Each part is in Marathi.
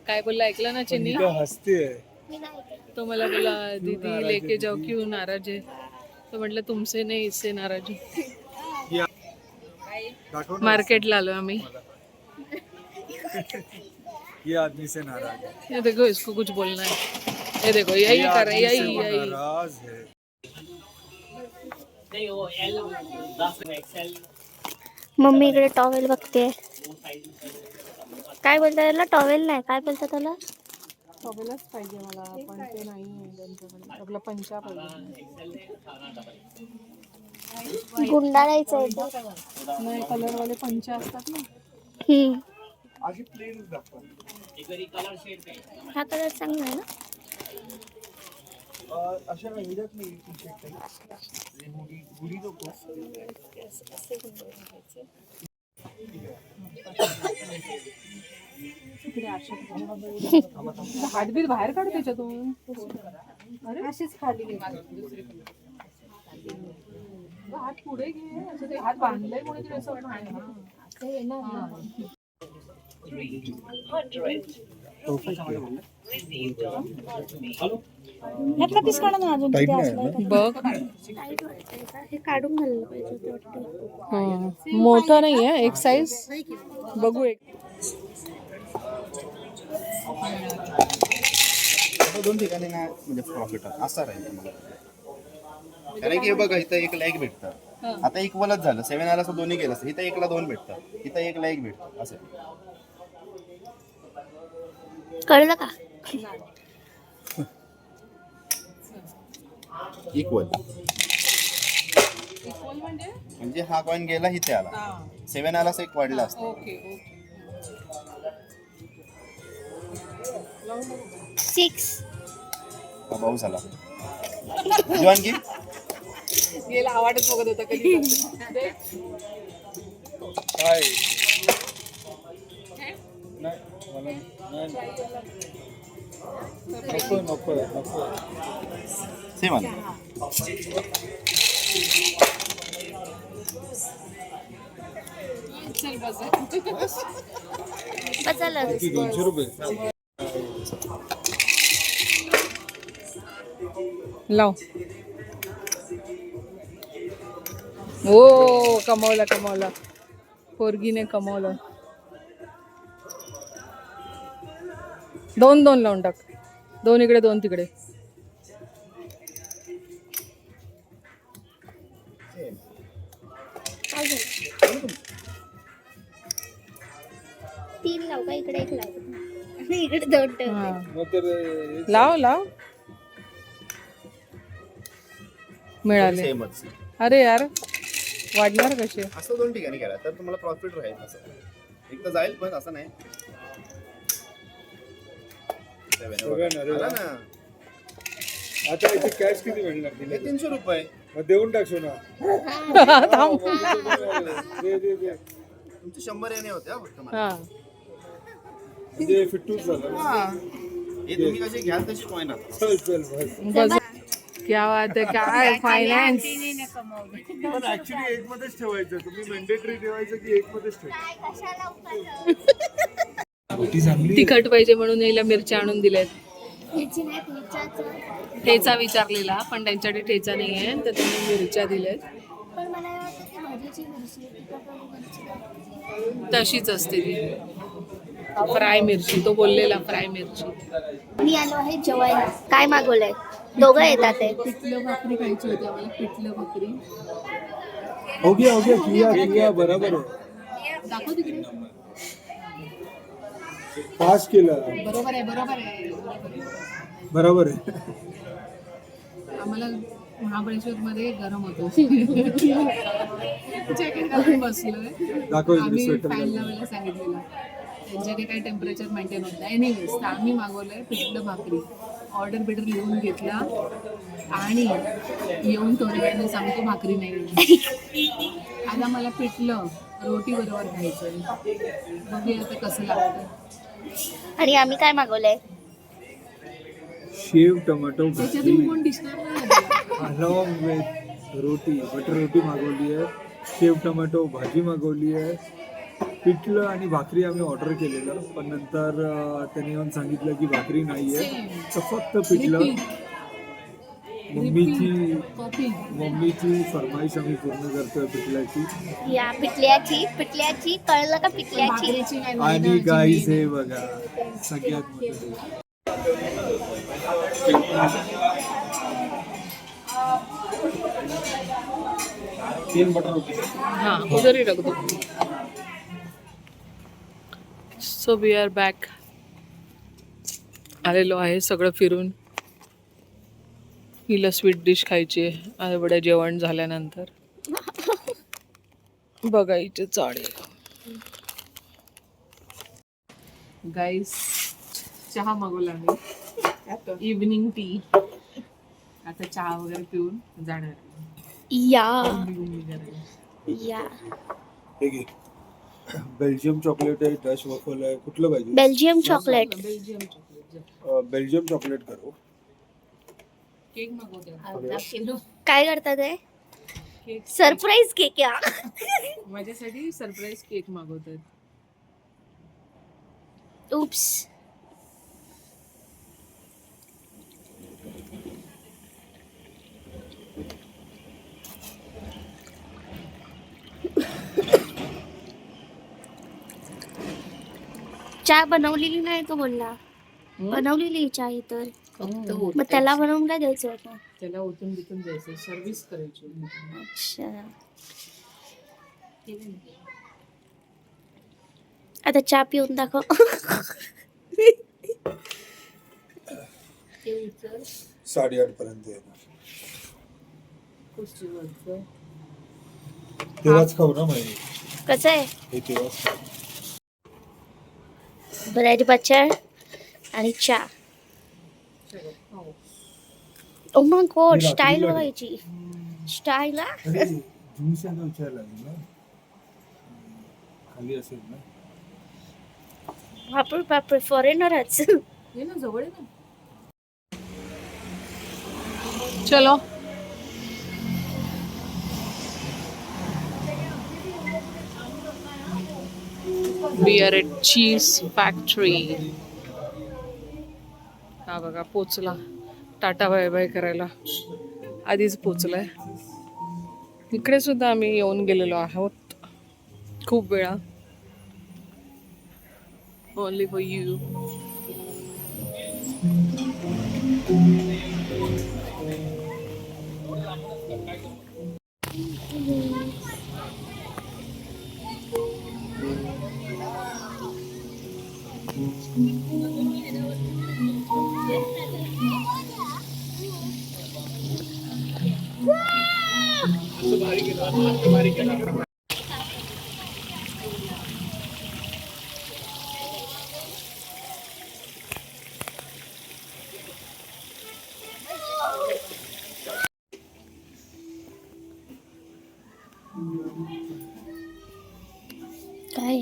काय बोलला ऐकलं ना चिन्नी? हसते तो मला बोला दीदी लेके जाओ क्यों नाराज है, तो म्हटलं तुमसे नाही इससे नाराज हूं. मार्केटला आलो आम्ही. ये आदमी से नाराज है. ये देखो इसको कुछ बोलना है. ये देखो यही कर रहा है, यही यही. नाराज है. मम्मी इकडे टॉवेल बघते. काय बोलतात त्याला? टॉवेल नाही, काय बोलतात त्याला? टॉवेलच पाहिजे मला, पण ते नाही आहे त्यांच्याकडे. आपला पंचा पाहिजे. गुंडाळायचं आहे नाही, कलरवाले पंचा असतात ना. हा कलर चांगला आहे ना. अशा ह्याच्यात नाही टी-शर्ट गुढी नको. हातबीत बाहेर काढ त्याच्यातून. अरे अशीच खाली हात पुढे घे. असं ते हात बांधलंय कोणी तरी असं ह्यातला पीस काढा ना अजून किती असलाय. बघ. हे काढून घाललं पाहिजे वाटतं. मोठा नाही आहे एक साईज. बघू एक. दोन ठिकाणी ना म्हणजे प्रॉफिट असं राहील मला. कारण की बघा इथं एक लाईक भेटतं. आता इक्वलच झालं. 7 आला असं दोन्ही केलं असतं. इथं 1 ला 2 भेटतं. इथं 1 ला 1 भेटतं असं. कळलं का? इक्वल म्हणजे हा कॉइन गेला इथे आला. 7 आला असं एक वाढला असतं. Okay okay. 6 हा पाऊस आला. जॉन की गेला आवाजच बघत होता कधी. काय नाही मला नको नको नको. सेम आला. चल बस. बचाल. किती 200 रुपये लाव. ओ कमावला कमावला. पोरगीने कमावलं. 2 लावून टाक. 2 इकडे 2 तिकडे. तीन लाव का? इकडे 1 लाव आणि इकडे 2 ठेव. मग तर लाव लाव. मिळाले. सेमच. अरे यार वाढणार कसे? असं दोन ठिकाणी केला तर तुम्हाला प्रॉफिट राहील. असं एक तर जाईल पण असं नाही. आला ना. आता इथे कॅश किती मिळणार? हे 300 रुपये. मग देऊन टाकशो ना. दे दे दे. तुमचे 100 येणे होते हा फक्त मला. हा. म्हणजे फिट्टूच झालं. हा. हे तुम्ही कसे घ्याल तशी कॉइन आता. चल चल बस. बस. क्या बात है. काय फायनान्स. पण ऍक्च्युली एक मध्येच ठेवायचं. तुम्ही मॅन्डेटरी ठेवायचं की एक मध्येच तिखट पाहिजे म्हणून याला मिरच्या आणून दिल्यात. ठेचा विचारलेला पण त्यांच्याकडे ठेचा नाही आहे तर त्यांनी मिरच्या दिल्यात. तशीच असते ती फ्राय मिरची. तो बोललेला फ्राय मिरची. मी आलो आहे जेवायला. काय मागवलंय? दोघं येतात आहे. पिठलं भाकरी खायची होती आम्हाला. पिठलं भाकरी हो गया किया बरोबर आहे. दाखव तिकडे. पास केलं. बरोबर आहे बरोबर आहे बरोबर आहे. आम्हाला महाबळेश्वर मध्ये गरम होतं. जॅकेट घालून बसलोय. दाखव आम्ही स्वेटर. फॅन लावायला सांगितलेलं. त्यांच्याकडे काही टेम्परेचर मेंटेन होत नाही. एनिवेज तर आम्ही मागवलंय पिठलं भाकरी. ऑर्डर बिडर लिहून घेतला आणि येऊन थोड्या वेळाने सांगतो भाकरी नाही. आता मला पिठलं रोटी बरोबर खायचं. बघूया आता कसं लागतं. आणि आम्ही काय मागवलंय? शेव टोमॅटो त्याच्यातून कोण दिसणार नाही. Along with roti. बटर रोटी मागवली आहे. शेव टोमॅटो भाजी मागवली आहे. पिठलं आणि भाकरी आम्ही ऑर्डर केलेलं, पण नंतर त्यांनी येऊन सांगितलं की भाकरी नाहीये, तर फक्त पिठलं. मम्मीची फरमाईश आम्ही पूर्ण करतोय पिठल्याची. या पिठल्याची कळलं का पिठल्याची? भाकरीची काय नाही आणि ना, गाईस जी हे बघा सगळ्यात मोठं. हाँ उधर ही रख दो. So we are back. आलेलो आहे सगळं फिरून. हिला स्वीट डिश खायची आहे एवढ्या जेवण झाल्यानंतर. बघा इथे चाळे. गाईस चहा मागवला आम्ही, इव्हनिंग टी. आता चहा वगैरे पिऊन जाणार. या बेल्जियम चॉकलेट आहे, डच वफल आहे, कुठलं पाहिजे? Belgium chocolate. बेल्जियम चॉकलेट करू. केक मागवते. काय करतात ते? केक सरप्राईज केक या. माझ्यासाठी सरप्राईज केक मागवतात. उप्स. चहा बनवलेली नाही तो बोलला. बनवलेली चहा तर फक्त मग त्याला बनवून काय द्यायचं होतं? त्याला ओतून बितून द्यायचं, सर्व्हिस करायची. अच्छा. आता चहा पिऊन दाखव. 8:30 पर्यंत येणार. तेव्हाच खाऊ ना माहिती. कसं आहे? हे तेव्हाच खाऊ. ब्रेड बटर आणि चहा. ओ माय गॉड, स्टाईल बघायची. स्टाईल. अरे ज्यूस आहे विचारला ना खाली असेल ना. बापरे बापरे, फॉरेनरच. ये ना जवळ आहे ना. चलो we are at cheese factory. हा बघा पोचला. टाटा बाय बाय करायला आधीच पोचलाय. इकडे सुद्धा आम्ही येऊन गेलेलो आहोत खूप वेळा. Only for you. काय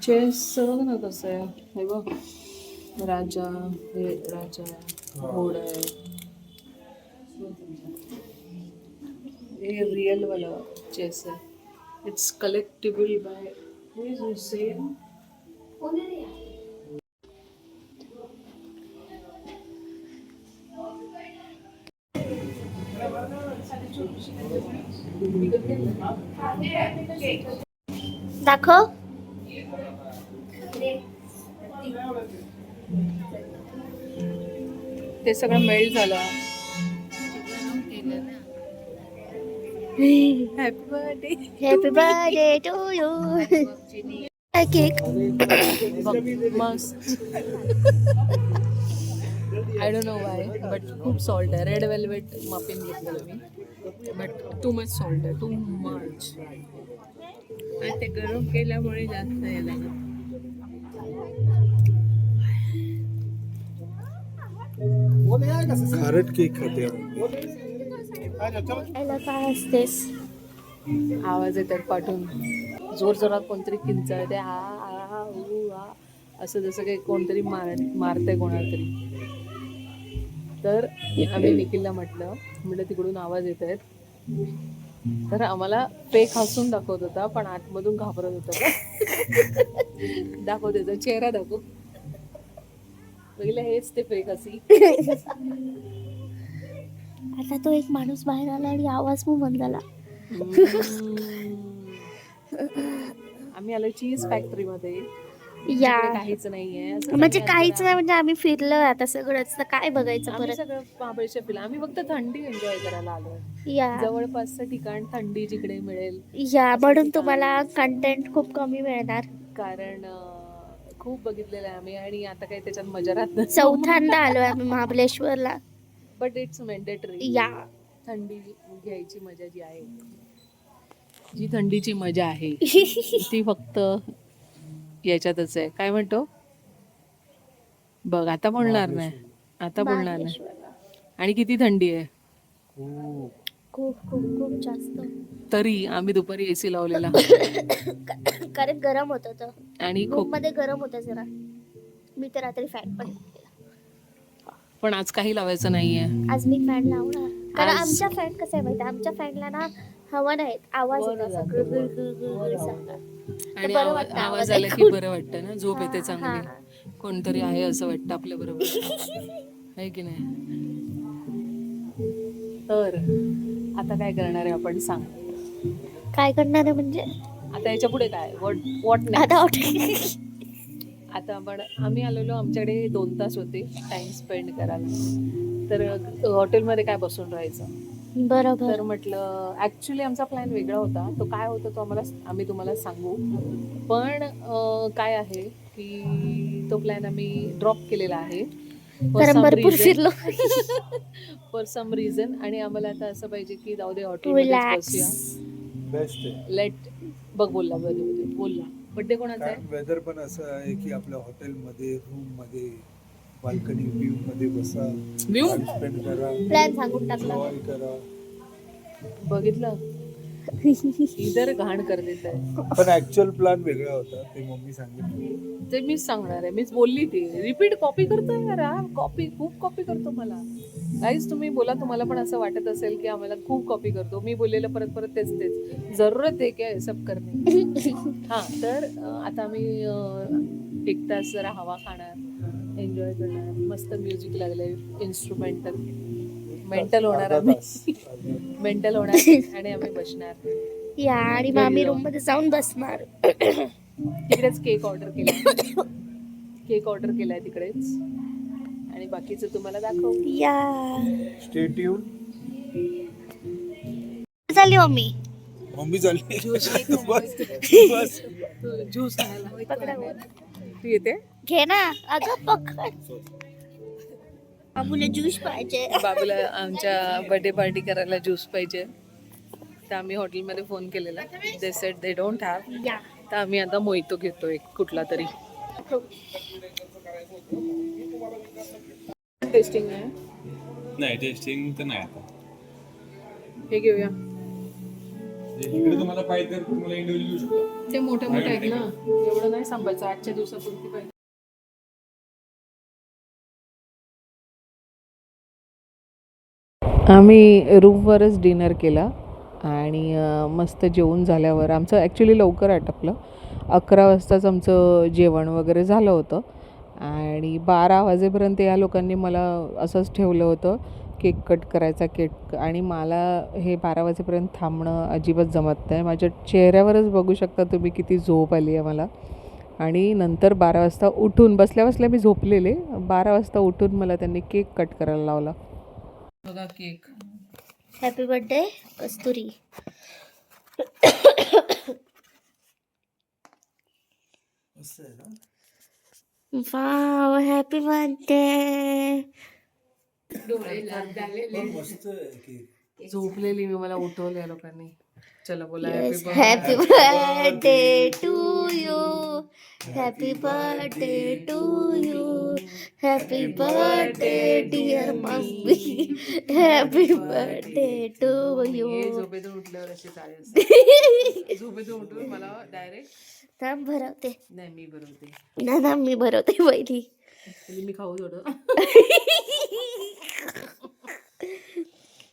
चेस बघ ना कसं आहे. हे बघ राजा, हे राजा घोडा आहे. हे रिअल वाला चेस आहे. It's collectible by who is Hussain. दाखव. ते सगळं मेल्ट झालं. Happy birthday to you. Cake मस्त. I don't know why but खूप सॉल्ट आहे. रेड वेल्वेट मफिन घेतलेलं मी बट टू मच सॉल्ट आहे. Too much. आणि ते गरम केल्यामुळे जास्त हे लागलं. खारट केक खाते. काय असतेस? आवाज येतात पाठून. जोर जोरात कोणतरी किंचाळ ते हा हा ऊ हा असं जसं काही कोणतरी मारतंय कोणाला तरी. तर आम्ही निखिलला म्हटलं तिकडून आवाज येत आहेत तर आम्हाला फेक हसून दाखवत होता, पण आतमधून घाबरत होता. दाखव त्याचा चेहरा दाखव. बघितलं, हेच ते फेक हसी. आता तो एक माणूस बाहेर आला आणि आवाज पण बंद झाला. आम्ही आलो चीज फॅक्टरी मध्ये. या तिकडे काहीच नाहीये असं म्हणजे सगळ्यात काहीच जरा- नाही, म्हणजे आम्ही फिरलो आता सगळंच, तर काय बघायचं आम्ही परत. सगळं महाबळेश्वर फिरलो. आम्ही फक्त थंडी एन्जॉय करायला आलोय. या जवळपासचं ठिकाण थंडी जिकडे मिळेल, या असं म्हणून ठिकाण. तुम्हाला कंटेंट खूप कमी मिळणार. कारण खूप बघितलेलं आहे आम्ही आणि आता काही त्याच्यात मजा राहत नाही. चौथ्यांदा आलोय आम्ही महाबळेश्वरला. But it's mandatory. या थंडी घ्यायची मजा जी आहे, जी थंडीची मजा आहे ती फक्त याच्यातच आहे. काय म्हणतो बघ, आता बोलणार नाही, आता बोलणार नाही. महाबळेश्वरला आणि किती थंडी आहे, खूप खूप खूप खूप जास्त. तरी आम्ही दुपारी एसी लावलेला कारण गरम होत होतं आणि रूम खूप. मध्ये, गरम होतं जरा. मी तर रात्री फॅन पण पण आज काही लावायचं नाहीये. आज मी फॅन लावणार. कारण आज- आमच्या फॅन कसं आहे माहिती, आमच्या फॅनला ना हवा नाही, आवाज वर येतो, जातो, सगळं वर. गुळगुळ सारखं. आणि बरं वाटतं आवाज आवाज आला की ऐकून. बरं वाटतं ना, झोप येते चांगली. कोणतरी आहे असं वाटतं आपल्या बरोबर, आहे की नाही. तर आता काय करणार आहे आपण, सांग. काय करणार आहे म्हणजे आता याच्या पुढे काय, व्हॉट आता आता आम्ही आलेलो, आमच्याकडे 2 तास होते टाइम स्पेंड करायला. तर हॉटेलमध्ये काय बसून राहायचं. बरोबर. तर म्हटलं ॲक्च्युली आमचा प्लॅन वेगळा होता. तो काय होता तो आम्ही तुम्हाला सांगू. पण काय आहे की तो प्लॅन आम्ही ड्रॉप केलेला आहे कारण भरपूर फिरलो. For some reason. आणि आम्हाला आता असं पाहिजे की जाऊ दे, हॉटेलमध्येच रिलॅक्स. बसूया. बेस्ट आहे. लेट बघ, बोलला बड्डे कोणाचा आहे. कारण वेदर पण असं आहे की आपल्या हॉटेलमध्ये, रूम मध्ये, बाल्कनी व्ह्यू मध्ये बसा, View? टाइम स्पेंड करा, प्लॅन सांगून टाकला. एन्जॉय करा. बघितलं, इधर घाण कर देत आहे. पण ऍक्च्युअल प्लॅन वेगळा होता, ते मम्मी सांगितलं. ते मीच सांगणार आहे, मीच बोलली. ती रिपीट कॉपी करतोय यार, खूप कॉपी करतो मला. गाईज तुम्ही बोला, तुम्हाला पण असं वाटत असेल की आम्हाला खूप कॉपी करतो. मी बोललेलं परत तेच जरूरत आहे क्या सब करणे. हां, तर आता आम्ही 1 तास जरा हवा खाणार, एन्जॉय करणार. मस्त म्युझिक लागलंय, इन्स्ट्रुमेंटल. मेंटल होणार आम्ही, मेंटल होणार आणि आम्ही बसणार. या आणि मग आम्ही रूम मध्ये जाऊन बसणार. तिकडेच केक ऑर्डर केलाय तिकडेच. आणि बाकीचं तुम्हाला दाखव. या स्टे ट्यून. झाली मम्मी. मम्मी चालली. बस. ज्यूस खायला पकडा वर. तू येते. घे ना, अगं पकड. बाबूला ज्यूस पाहिजे. बाबूला आमच्या बर्थडे पार्टी करायला ज्यूस पाहिजे. तर आम्ही हॉटेलमध्ये फोन केलेला, they said they don't have. या तर आम्ही आता मोहितो घेतोय कुठला तरी. टेस्टिंग आहे. नाही टेस्टिंग तर नाही आता. हे घेऊया. इकडे तुम्हाला पाहिजे तर तुम्हाला इंडिव्हिज्युअल घेऊ शकता. ते मोठे आहेत ना, एवढं नाही सांभाळायचं. 8च्या दिवसापुरती पाहिजे. आम्ही रूमवरच डिनर केला आणि मस्त जेवून झाल्यावर आमचं ॲक्च्युली लवकर आटपलं. 11 वाजताच आमचं जेवण वगैरे झालं होतं आणि 12 वाजेपर्यंत या लोकांनी मला असंच ठेवलं होतं, केक कट करायचा, केक. आणि मला हे 12 वाजेपर्यंत थांबणं अजिबात जमत नाही. माझ्या चेहऱ्यावरच बघू शकता तुम्ही किती झोप आली आहे मला. आणि नंतर 12 वाजता उठून, बसल्या मी झोपलेले, 12 वाजता उठून मला त्यांनी केक कट करायला लावला. बघा cake. Happy birthday Kasturi. Wow, happy birthday. झोपलेली मी, मला उठवलं लोकांनी. चला बोला happy birthday to you. Happy birthday to you. Happy birthday dear mummy. Happy birthday to you. झोपेतून उठल्यावर असे चाळे असतात. झोपेतून उठून मला डायरेक्ट थांब भरवते. नाही, मी बनवते. ना मी भरवते पहिली. मी खाऊ थोडं.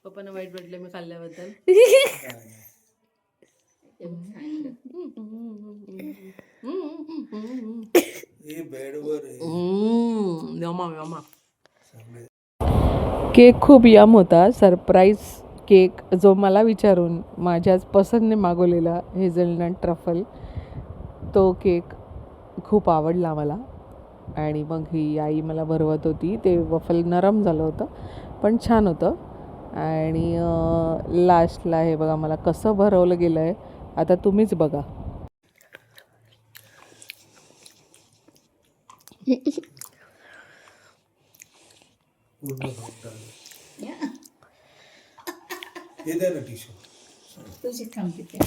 पप्पांना वाईट वाटलं मी खाल्ल्याबद्दल. केक खूप यम होता. सरप्राईज केक जो मला विचारून माझ्याच पसंतने मागवलेला हेझलनट ट्रफल, तो केक खूप आवडला मला. आणि मग ही आई मला भरवत होती. ते वफल नरम झालं होतं पण छान होतं. आणि लास्टला हे बघा मला कसं भरवलं गेलं आहे, आता तुम्हीच बघा. हे द्या ना टिश्यू. तुझी थांबते